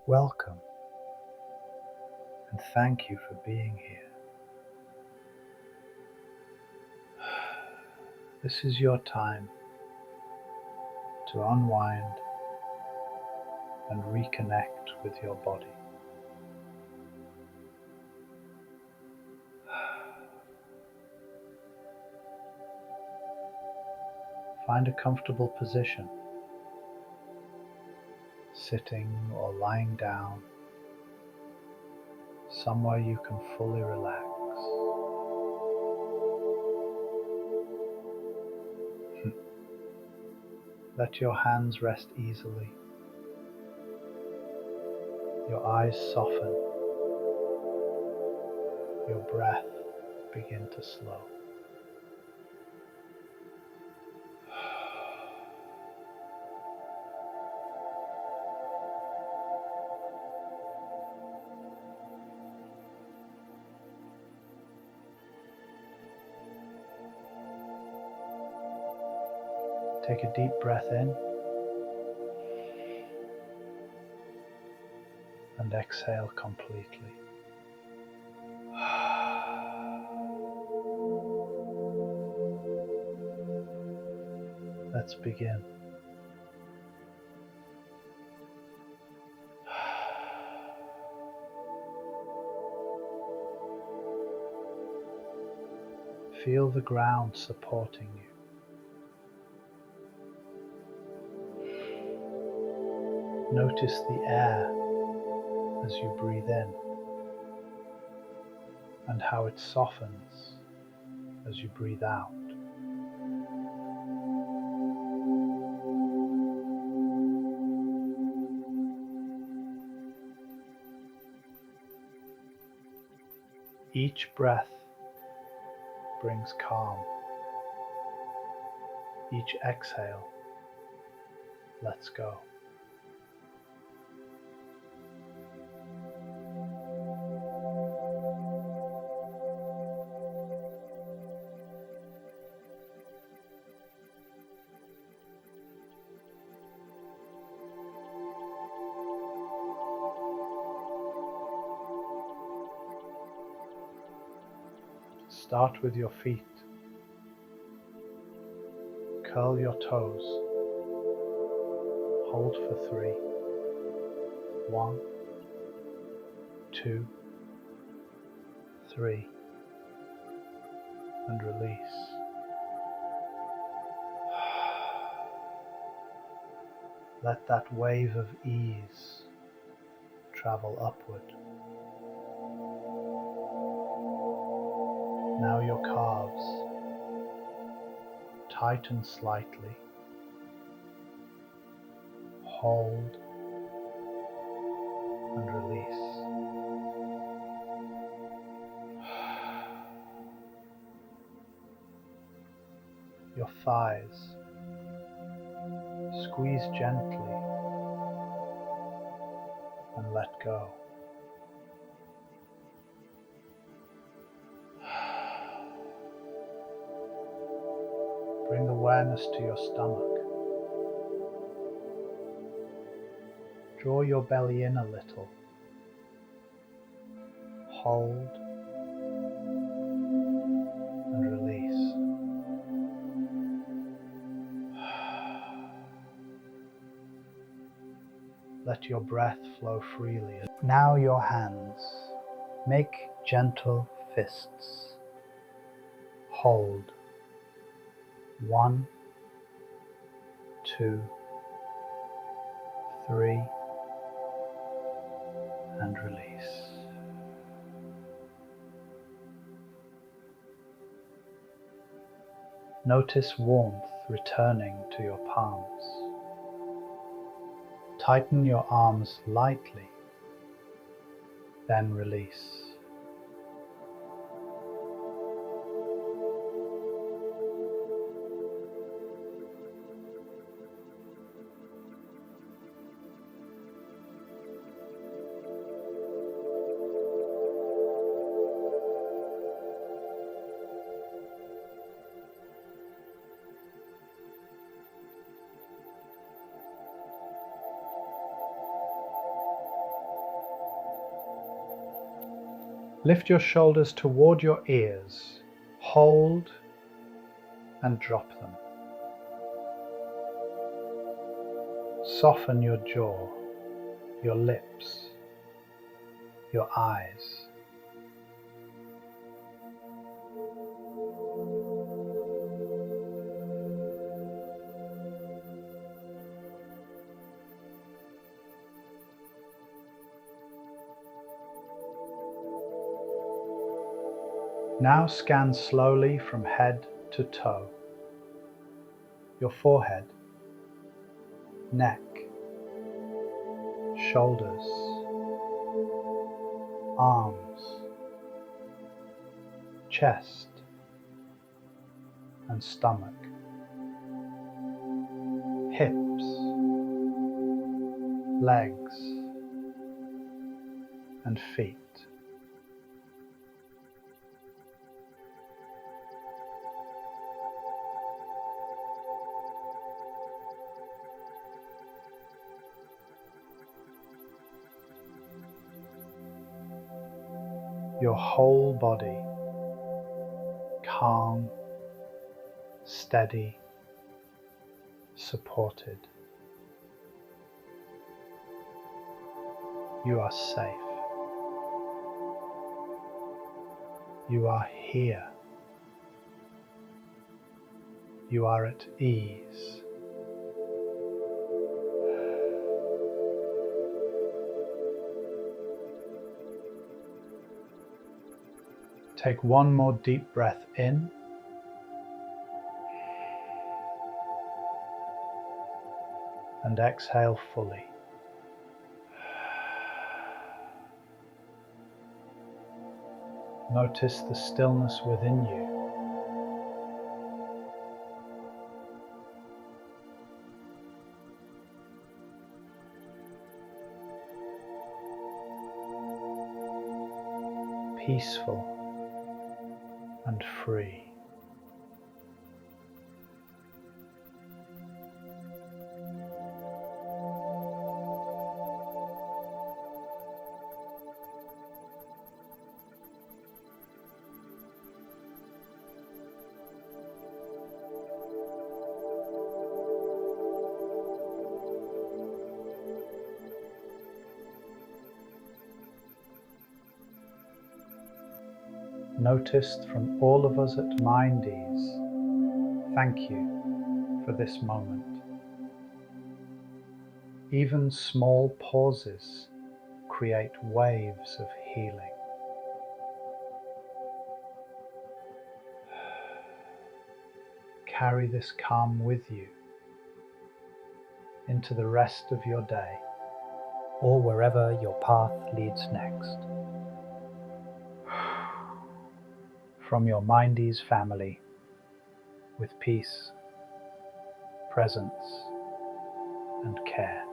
Welcome, and thank you for being here. This is your time to unwind and reconnect with your body. Find a comfortable position, sitting or lying down, somewhere you can fully relax. Let your hands rest easily, your eyes soften, your breath begin to slow. Take a deep breath in and exhale completely. Let's begin. Feel the ground supporting you. Notice the air as you breathe in and how it softens as you breathe out. Each breath brings calm. Each exhale lets go. Start with your feet. Curl your toes. Hold for 3. 1, 2, 3, and release. Let that wave of ease travel upward. Now your calves tighten slightly. Hold and release. Your thighs squeeze gently and let go. Bring awareness to your stomach. Draw your belly in a little. Hold and release. Let your breath flow freely. Now your hands. Make gentle fists. Hold. 1, 2, 3, and release. Notice warmth returning to your palms. Tighten your arms lightly, then release. Lift your shoulders toward your ears, hold and drop them. Soften your jaw, your lips, your eyes. Now scan slowly from head to toe, your forehead, neck, shoulders, arms, chest, and stomach, hips, legs, and feet. Your whole body, calm, steady, supported. You are safe. You are here. You are at ease. Take one more deep breath in and exhale fully. Notice the stillness within you. Peaceful and free. Noticed from all of us at MindEase, thank you for this moment. Even small pauses create waves of healing. Carry this calm with you into the rest of your day, or wherever your path leads next. From your MindEase family, with peace, presence, and care.